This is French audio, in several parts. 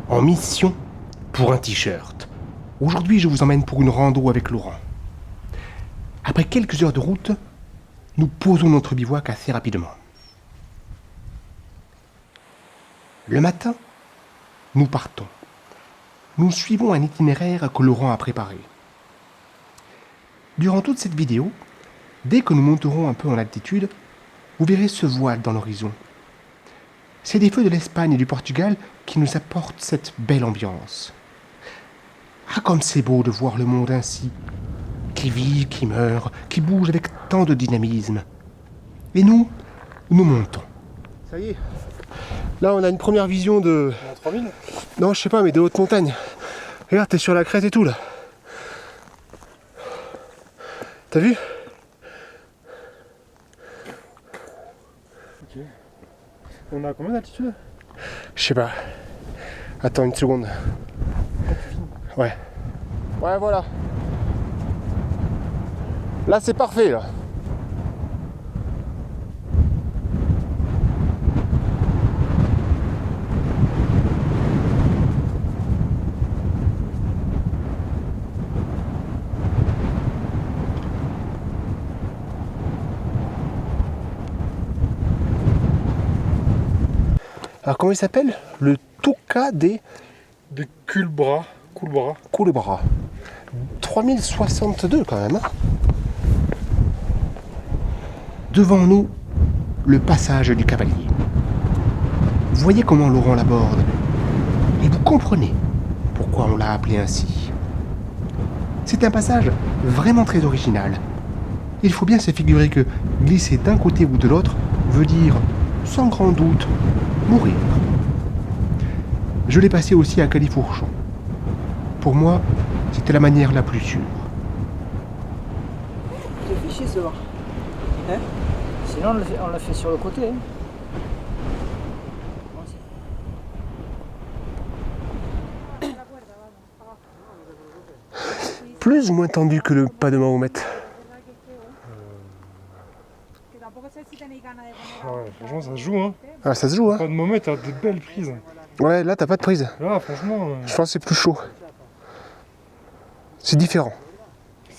en mission pour un t-shirt. Aujourd'hui, je vous emmène pour une rando avec Laurent. Après quelques heures de route, nous posons notre bivouac assez rapidement. Le matin, nous partons. Nous suivons un itinéraire que Laurent a préparé. Durant toute cette vidéo, dès que nous monterons un peu en altitude, vous verrez ce voile dans l'horizon. C'est des feux de l'Espagne et du Portugal qui nous apportent cette belle ambiance. Ah, comme c'est beau de voir le monde ainsi, qui vit, qui meurt, qui bouge avec tant de dynamisme. Et nous montons. Ça y est, là on a une première vision de... 3000 ? Non, je sais pas, mais de haute montagne. Regarde, t'es sur la crête et tout là. T'as vu ? Ok. On a combien d'altitude ? Je sais pas. Attends une seconde. Ouais. Ouais, voilà. Là, c'est parfait, là. Alors, comment il s'appelle ? Le Touca des De Culbras. Culebras. 3062 quand même. Hein. Devant nous, le passage du cavalier. Vous voyez comment Laurent l'aborde. Et vous comprenez pourquoi on l'a appelé ainsi. C'est un passage vraiment très original. Il faut bien se figurer que glisser d'un côté ou de l'autre veut dire, sans grand doute, mourir. Je l'ai passé aussi à Califourchon. Pour moi, c'était la manière la plus sûre. C'est fichier ce bord. Hein? Sinon on l'a fait sur le côté. Hein? Plus ou moins tendu que le pas de Mahomet. Ouais, franchement, ça se joue, hein. Ah, ça se joue, hein. Pas de moment, t'as des belles prises. Ouais, là, t'as pas de prise. Là, franchement, Je pense que c'est plus chaud. C'est différent.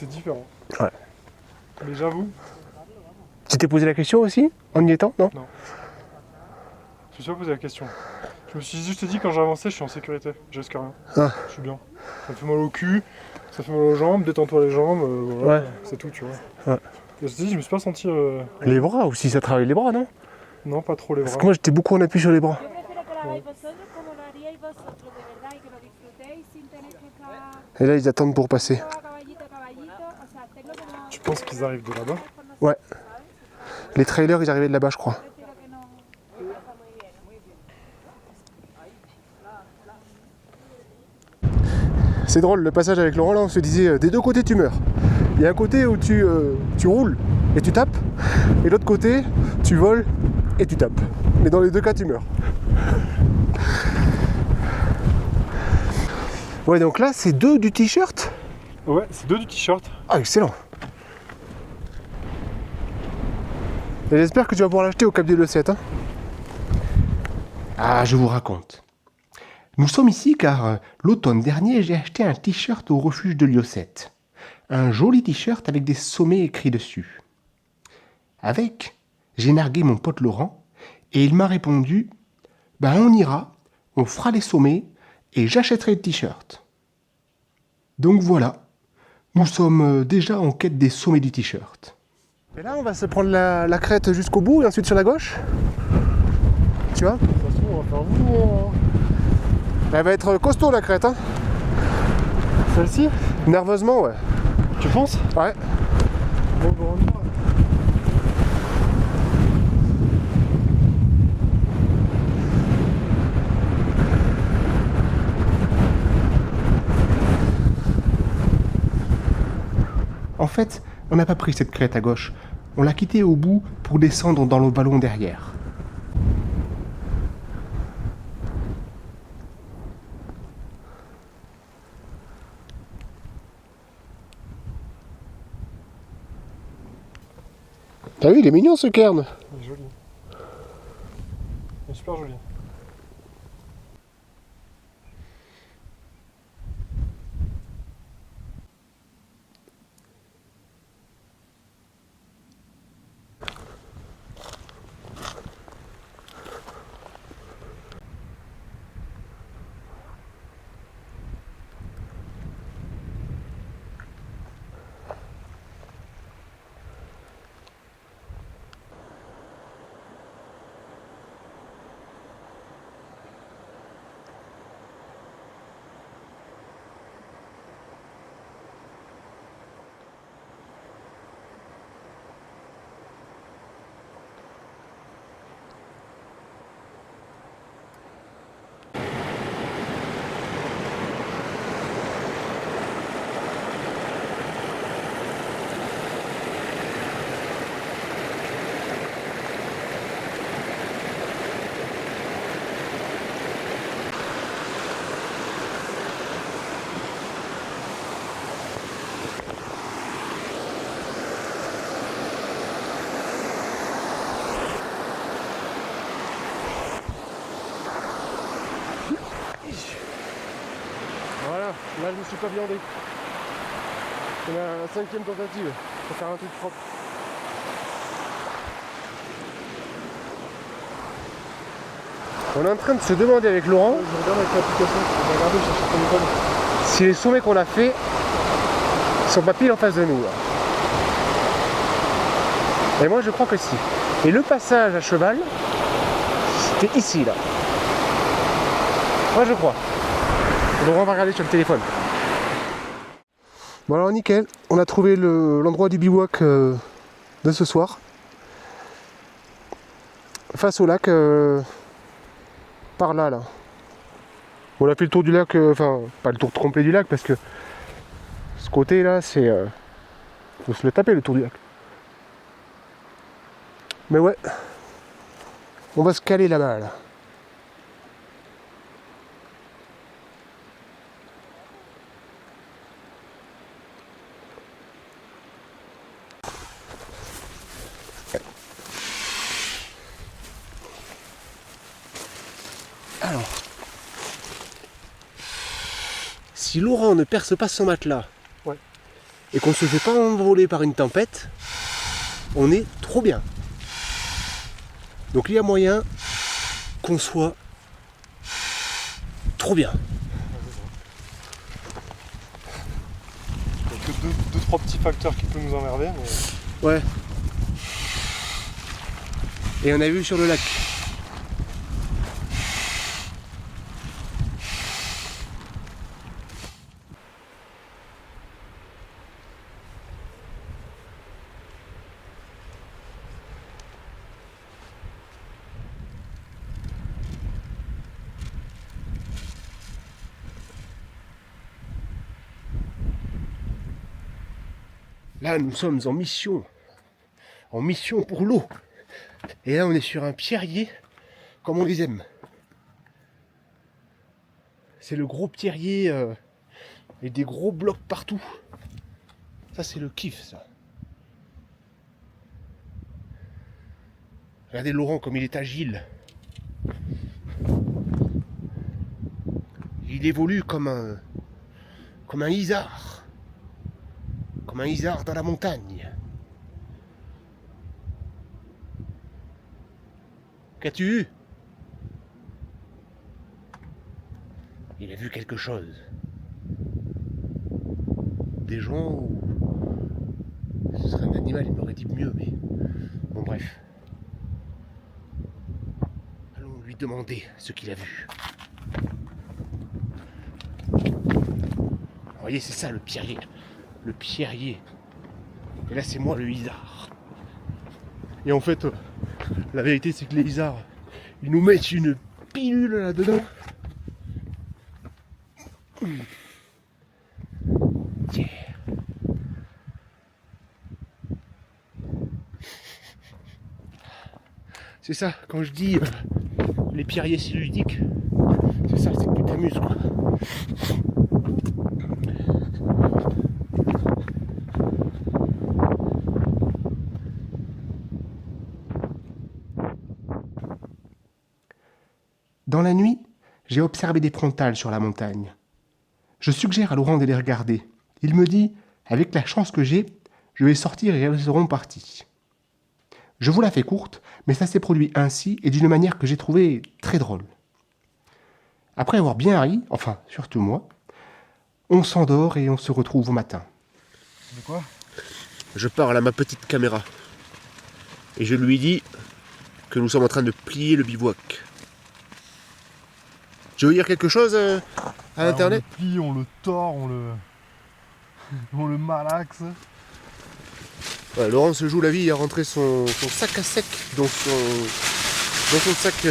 c'est différent. Ouais. Mais j'avoue, Tu t'es posé la question aussi, en y étant, non ? je me suis pas posé la question. Je me suis juste dit, quand j'avançais, je suis en sécurité. Je risque rien. Ah. Je suis bien. Ça me fait mal au cul, ça fait mal aux jambes, détends-toi les jambes, voilà, Ouais. c'est tout, tu vois. Ouais. Et je te dis, je me suis pas senti... Les bras aussi, ça travaille les bras, non ? Non, pas trop les Parce bras. que moi, j'étais beaucoup en appui sur les bras. Et là, ils attendent pour passer. Tu penses qu'ils arrivent de là-bas ? Ouais. Les trailers, ils arrivaient de là-bas, je crois. C'est drôle, le passage avec Laurent, là, on se disait, des deux côtés, tu meurs. Il y a un côté où tu roules et tu tapes, et l'autre côté, tu voles et tu tapes. Mais dans les deux cas, tu meurs. Ouais, donc là, c'est 2 du t-shirt. Ouais, c'est 2 du t-shirt. Ah, excellent. Et j'espère que tu vas pouvoir l'acheter au Cap des Leucettes. Hein. Ah, je vous raconte. Nous sommes ici car l'automne dernier, j'ai acheté un t-shirt au refuge de Liossette. Un joli t-shirt avec des sommets écrits dessus. Avec, j'ai nargué mon pote Laurent et il m'a répondu « Ben on ira, on fera les sommets et j'achèterai le t-shirt. » Donc voilà, nous sommes déjà en quête des sommets du t-shirt. Et là, on va se prendre la crête jusqu'au bout et ensuite sur la gauche. Tu vois ? Ça se trouve, on va faire vous. Elle va être costaud la crête, hein. Celle-ci ? Nerveusement, ouais. Tu penses ? Ouais. Bon, on y va. En fait, on n'a pas pris cette crête à gauche. On l'a quittée au bout pour descendre dans le vallon derrière. T'as vu, il est mignon ce cairn. Il est joli. Il est super joli. je me suis pas viandé. C'est la 5e tentative pour faire un truc propre. On est en train de se demander avec Laurent, Je regarde avec l'application, je vais regarder, chercher ton téléphone. si les sommets qu'on a fait sont pas pile en face de nous. Là. Et moi je crois que si. Et le passage à cheval, c'était ici là. Moi je crois. Laurent va regarder sur le téléphone. Bon alors nickel, on a trouvé l'endroit du bivouac de ce soir. Face au lac, par là. On a fait le tour du lac, enfin pas le tour complet du lac parce que ce côté là c'est... faut se le taper le tour du lac. Mais ouais, on va se caler là-bas là. Alors, si Laurent ne perce pas son matelas, ouais, et qu'on ne se fait pas envoler par une tempête, on est trop bien. Donc il y a moyen qu'on soit trop bien. Il n'y a que deux, trois petits facteurs qui peuvent nous emmerder, mais... Ouais. Et on a vu sur le lac. Là, nous sommes en mission pour l'eau. Et là, on est sur un pierrier, comme on les aime. C'est le gros pierrier, et des gros blocs partout. Ça, c'est le kiff, ça. Regardez Laurent, comme il est agile. Il évolue comme un isard. Comme un isard dans la montagne. Qu'as-tu vu? Il a vu quelque chose. Des gens ou... Ce serait un animal, il m'aurait dit mieux, mais... Bon, bref. Allons lui demander ce qu'il a vu. Vous voyez, c'est ça le pierrier. Le pierrier. Et là, c'est moi le isard. Et en fait, la vérité, c'est que les isards, ils nous mettent une pilule là-dedans. Yeah. C'est ça, quand je dis les pierriers c'est ludique, c'est ça, c'est que tu t'amuses quoi. Dans la nuit, j'ai observé des frontales sur la montagne. Je suggère à Laurent de les regarder. Il me dit, avec la chance que j'ai, je vais sortir et elles seront parties. Je vous la fais courte, mais ça s'est produit ainsi et d'une manière que j'ai trouvée très drôle. Après avoir bien ri, enfin surtout moi, on s'endort et on se retrouve au matin. De quoi? Je parle à ma petite caméra et je lui dis que nous sommes en train de plier le bivouac. Tu veux dire quelque chose à internet? On le plie, on le tord, on le malaxe. Ouais, Laurent se joue la vie à rentrer son sac à sec dans son sac.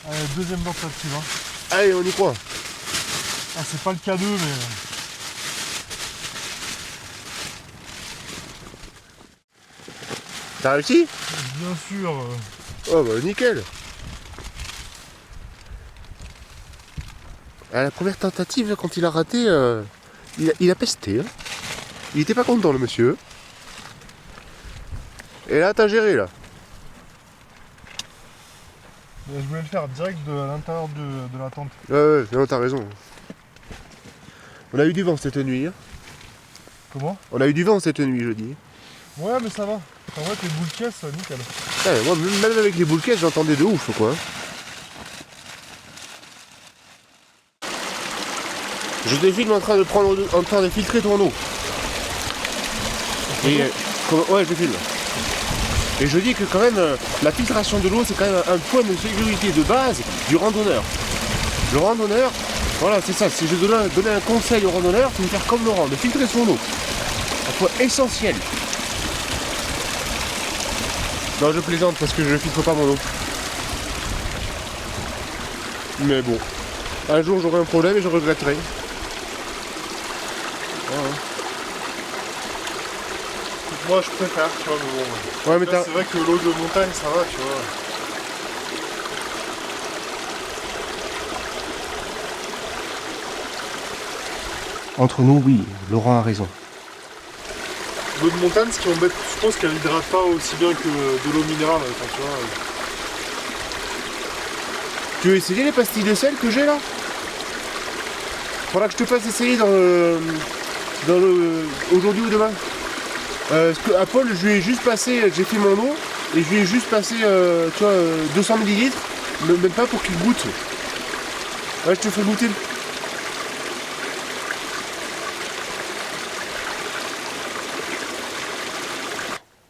Allez, deuxième tentative. Hein. Allez, on y croit. Ah, c'est pas le K2, mais... T'as réussi? Bien sûr. Oh bah nickel. À la première tentative, quand il a raté, il a pesté. Hein. Il était pas content, le monsieur. Et là, t'as géré, là. Je voulais le faire direct à l'intérieur de la tente. Ouais, non, t'as raison. On a eu du vent cette nuit. Hein. Comment? On a eu du vent cette nuit, je dis. Ouais, mais ça va. En vrai, tes boules caisses, nickel. Ouais, moi, même avec les boules caisses, j'entendais de ouf, quoi. Je te filme en train de filtrer ton eau. Et ouais, je filme. Et je dis que quand même, la filtration de l'eau, c'est quand même un point de sécurité de base du randonneur. Le randonneur, voilà, c'est ça. Si je donnais un conseil au randonneur, c'est de faire comme Laurent, de filtrer son eau. Un point essentiel. Non, je plaisante parce que je ne filtre pas mon eau. Mais bon, un jour j'aurai un problème et je regretterai. Voilà. Moi, je préfère, tu vois, mais bon. Ouais, mais Là, c'est vrai que l'eau de montagne, ça va, tu vois. Entre nous, oui, Laurent a raison. L'eau de montagne, ce qui embête, je pense qu'elle hydrate pas aussi bien que de l'eau minérale, enfin, tu vois. Tu veux essayer les pastilles de sel que j'ai là? Faudra que je te fasse essayer dans le aujourd'hui ou demain. Parce que à Paul, je lui ai juste passé, j'ai fait mon eau et je lui ai juste passé, tu vois, 200 ml, même pas pour qu'il goûte. Ouais, je te fais goûter.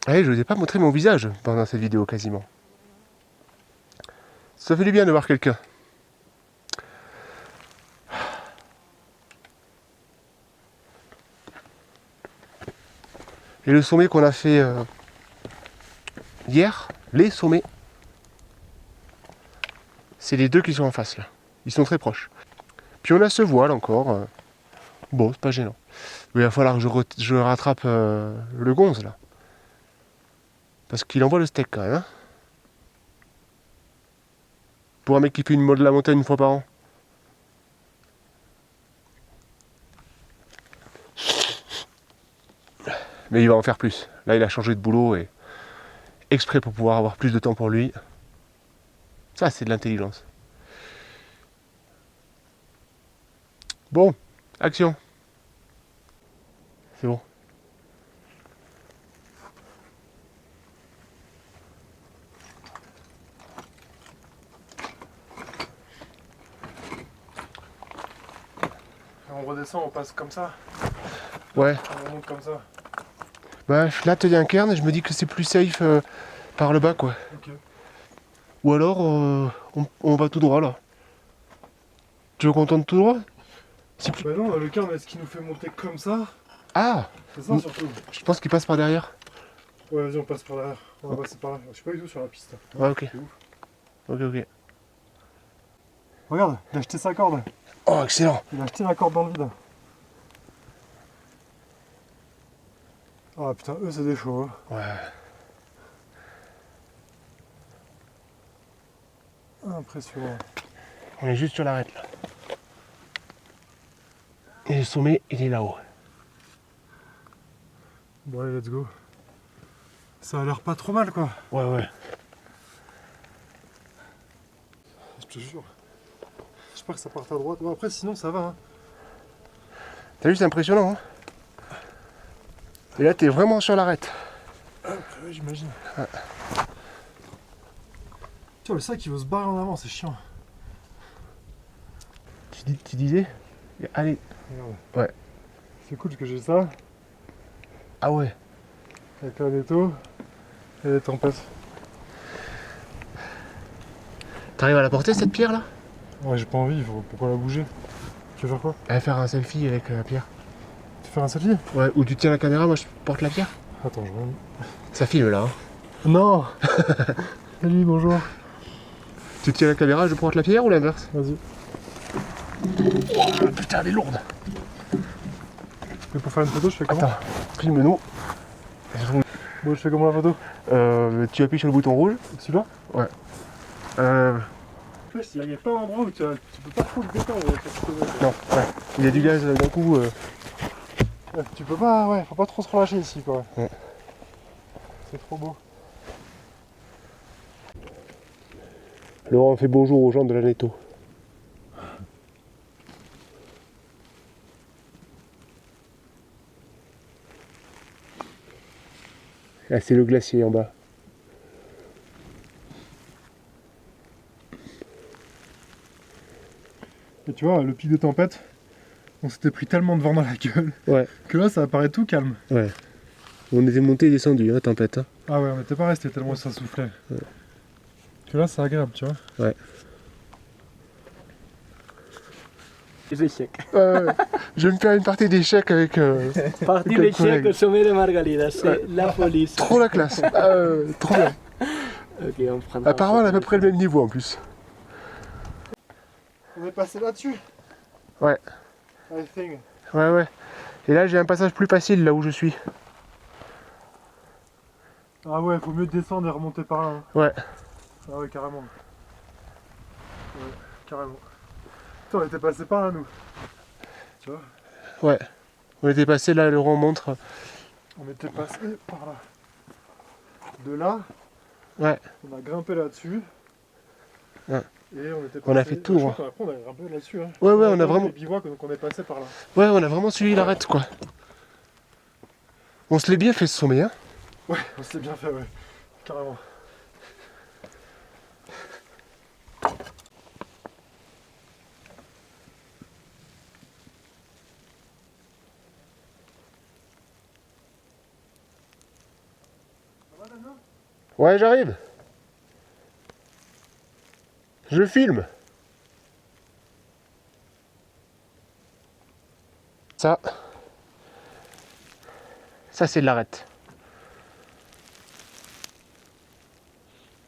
Ouais, je n'osais pas montrer mon visage pendant cette vidéo quasiment. Ça fait du bien de voir quelqu'un. Et le sommet qu'on a fait hier, les sommets, c'est les deux qui sont en face là. Ils sont très proches. Puis on a ce voile encore. Bon, c'est pas gênant. Mais il va falloir que je rattrape le gonze là. Parce qu'il envoie le steak quand même. Hein, pour un mec qui fait une mode de la montagne une fois par an. Mais il va en faire plus. Là, il a changé de boulot et exprès pour pouvoir avoir plus de temps pour lui. Ça, c'est de l'intelligence. Bon, action. C'est bon. On redescend, on passe comme ça. Ouais. On remonte comme ça. Bah, là, tu as un cairn et je me dis que c'est plus safe par le bas, quoi. Ok. Ou alors, on va tout droit, là. Tu veux qu'on tourne tout droit? C'est plus... Bah non, le cairn, est-ce qu'il nous fait monter comme ça? Ah! C'est ça, surtout. Je pense qu'il passe par derrière. Ouais, vas-y, on passe par derrière. On va passer par là. Je suis pas du tout sur la piste. Ouais, ok. C'est ouf. Ok. Regarde, il a acheté sa corde. Oh, excellent! Il a acheté la corde dans le vide. Ah putain, eux c'est des chauds. Hein. Ouais. Impressionnant. On est juste sur l'arête, là. Et le sommet, il est là-haut. Bon allez, let's go. Ça a l'air pas trop mal quoi. Ouais. Je te jure. J'espère que ça part à droite. Bon après sinon ça va. Hein. T'as vu, c'est impressionnant, hein? Et là, t'es vraiment sur l'arête. Ouais, j'imagine. Ouais. Tiens, le sac il veut se barrer en avant, c'est chiant. Tu disais? Allez. Regarde. Ouais. C'est cool parce que j'ai ça, Ah ouais. avec la netto et les tempêtes. T'arrives à la porter, cette pierre, là? Ouais, j'ai pas envie, pourquoi la bouger? Tu veux faire quoi? Aller faire un selfie avec la pierre. Tu veux faire un selfie? Ouais, ou tu tiens la caméra, moi je porte la pierre. Attends, je reviens. Ça filme, là, hein. Non. Salut, bonjour. Tu tiens la caméra, je porte la pierre ou l'inverse? Vas-y. Oh, putain, elle est lourde. Mais pour faire une photo, je fais comment? Attends, filme-nous. Bon, je fais comment la photo? Tu appuies sur le bouton rouge. Celui-là? Ouais. Il n'y a pas un endroit où tu peux pas trop le détendre. Non, ouais. Il y a du gaz d'un coup. Ouais, tu peux pas, ouais, faut pas trop se relâcher ici quoi. Ouais. C'est trop beau. Laurent fait bonjour aux gens de la netto. Ah, c'est le glacier en bas. Et tu vois, le pic de tempête, on s'était pris tellement de vent dans la gueule Ouais. que là, ça apparaît tout calme. Ouais. On était monté et descendu, hein, tempête. Hein. Ah ouais, on n'était pas resté tellement ça soufflait. Ouais. Que là, c'est agréable, tu vois. Ouais. Les échecs. Je vais me faire une partie d'échecs avec... Partie Quel d'échecs collègue. au sommet de Margarida, c'est la folie. ça. Trop la classe. Trop bien. Ok, on prendra. Apparemment, on a à peu près le même niveau en plus. On est passé là-dessus. Ouais. I think. Ouais. Et là, j'ai un passage plus facile là où je suis. Ah ouais, faut mieux descendre et remonter par là. Hein. Ouais. Ah ouais, carrément. Ouais, carrément. Putain, on était passé par là, nous. Tu vois? Ouais. On était passé là, le rond montre. On était passé par là. De là, Ouais. on a grimpé là-dessus. Ouais. Et on était passé... On a fait tout, Je crois hein. qu'après, on a grimpé là-dessus. Hein. Ouais, on a attendu vraiment... les bivouacs, donc on est passé par là. Ouais, on a vraiment suivi l'arête, quoi. On se l'est bien fait ce sommet, hein. Ouais, on s'est bien fait, ouais. Carrément. Ouais, j'arrive. Je filme. Ça c'est de l'arête.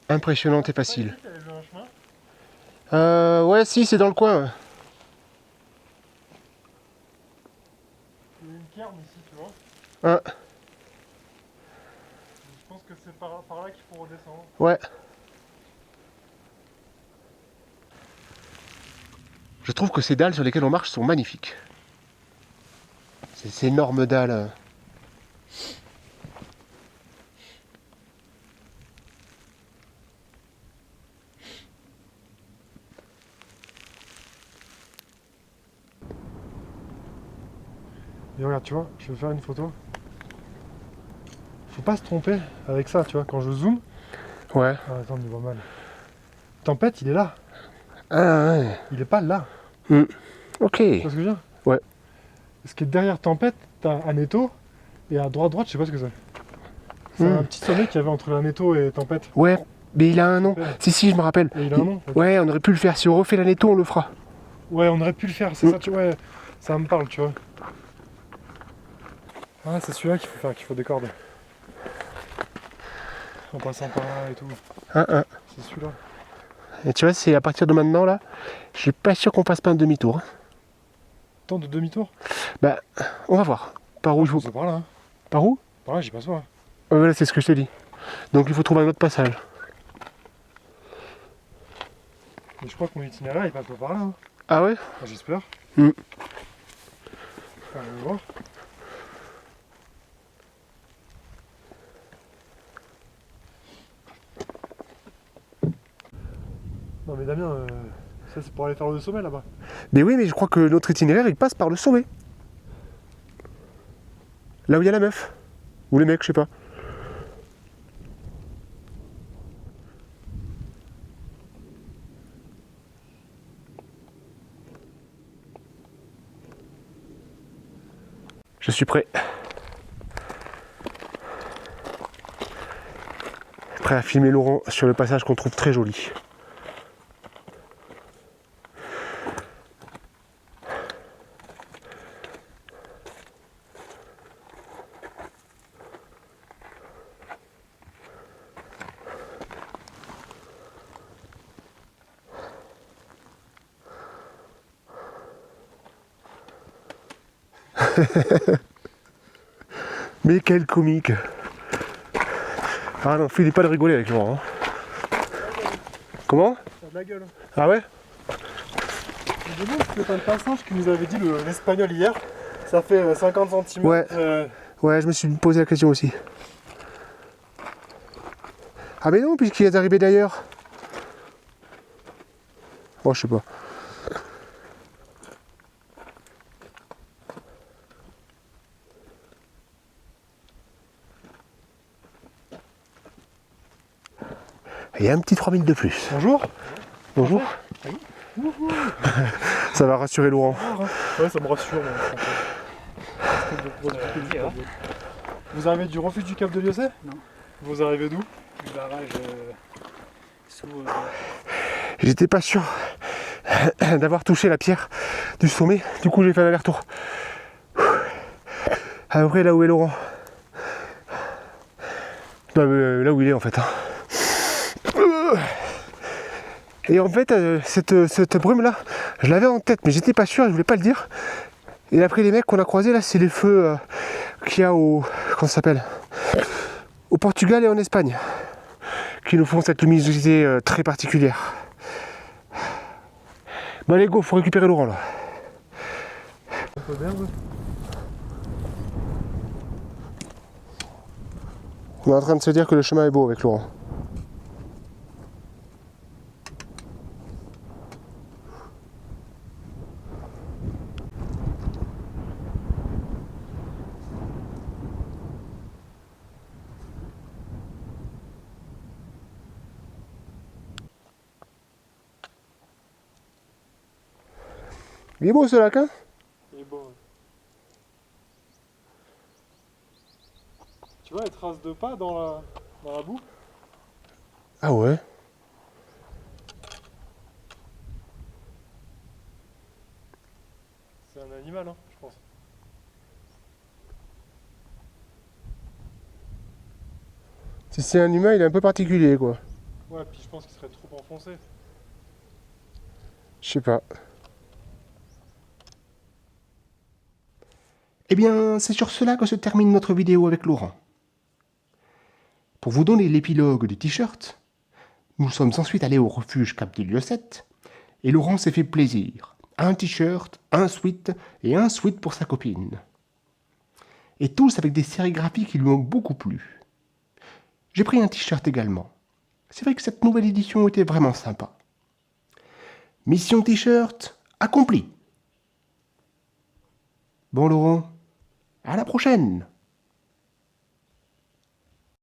Impressionnante et facile. Ouais, si, c'est dans le coin. Il y a une cairn ici, tu vois. Ah, Je pense que c'est par là qu'il faut redescendre. ouais. Je trouve que ces dalles sur lesquelles on marche sont magnifiques. Ces énormes dalles. Et regarde, tu vois, je vais faire une photo. Faut pas se tromper avec ça, tu vois. Quand je zoome. Ouais. Ah, attends, on y voit mal. Tempête, il est là. Ah, ouais. Il est pas là. Ok. Tu vois ce que je veux dire? Ouais. Ce qui est derrière Tempête, t'as Aneto. Et à droite, je sais pas ce que c'est. C'est un petit sommet qu'il y avait entre Aneto et Tempête. Ouais, mais il a un nom. Ouais. Si, je me rappelle. Et il a un nom. Ok. Ouais, on aurait pu le faire. Si on refait l'Aneto, on le fera. Ouais, on aurait pu le faire, c'est ça, tu vois. Ouais, ça me parle, tu vois. Ah, c'est celui-là qu'il faut faire, qu'il faut décorder. En passant par là et tout. C'est celui-là. Et tu vois, c'est à partir de maintenant, là, je suis pas sûr qu'on fasse pas un demi-tour. Hein. Tant de demi-tour? Bah, on va voir. Par où il faut... C'est par là, hein. Par où? Par là, j'y passe pas. Ouais, voilà, c'est ce que je te dis. Donc il faut trouver un autre passage. Mais je crois que mon itinéraire, il passe pas par là. Hein. Ah ouais? Enfin, j'espère. Mm. Enfin, je vais voir. Non mais Damien, ça c'est pour aller faire le sommet là-bas. Mais oui, mais je crois que notre itinéraire, il passe par le sommet. Là où il y a la meuf. Ou les mecs, je sais pas. Je suis prêt. Prêt à filmer Laurent sur le passage qu'on trouve très joli. Mais quel comique! Ah non, Philippe, pas de rigoler avec Laurent. Hein. Comment? Ça a de la gueule. Ah ouais? Je me demande si c'est pas le passage que nous avait dit l'espagnol hier. Ça fait 50 cm. Ouais. Ouais, je me suis posé la question aussi. Ah mais non, puisqu'il est arrivé d'ailleurs. Oh, je sais pas. Et un petit 3000 de plus. Bonjour. Bonjour. Oui. Ça va rassurer Laurent. Ouais, ça me rassure. Vous arrivez du refuge du Cap de Liocet? Non. Vous arrivez d'où? Du barrage sous. J'étais pas sûr d'avoir touché la pierre du sommet. Du coup, j'ai fait un aller-retour. Après, là où est Laurent. Non, mais là où il est en fait. Et en fait, cette brume-là, je l'avais en tête, mais j'étais pas sûr, je voulais pas le dire. Et après, les mecs qu'on a croisés là, c'est les feux qu'il y a au. Comment ça s'appelle? Au Portugal et en Espagne. Qui nous font cette luminosité très particulière. Bon, allez, go, faut récupérer Laurent là. Un peu d'herbe. On est en train de se dire que le chemin est beau avec Laurent. Il est beau ce lac, hein? Il est beau. Ouais. Tu vois les traces de pas dans la boue? Ah ouais? C'est un animal, hein, je pense. Si c'est un humain, il est un peu particulier quoi. Ouais, puis je pense qu'il serait trop enfoncé. Je sais pas. Eh bien, c'est sur cela que se termine notre vidéo avec Laurent. Pour vous donner l'épilogue du t-shirt, nous sommes ensuite allés au refuge Cap de Liocet et Laurent s'est fait plaisir. Un t-shirt, un sweat et un sweat pour sa copine. Et tous avec des sérigraphies qui lui ont beaucoup plu. J'ai pris un t-shirt également. C'est vrai que cette nouvelle édition était vraiment sympa. Mission t-shirt accomplie. Bon Laurent, à la prochaine!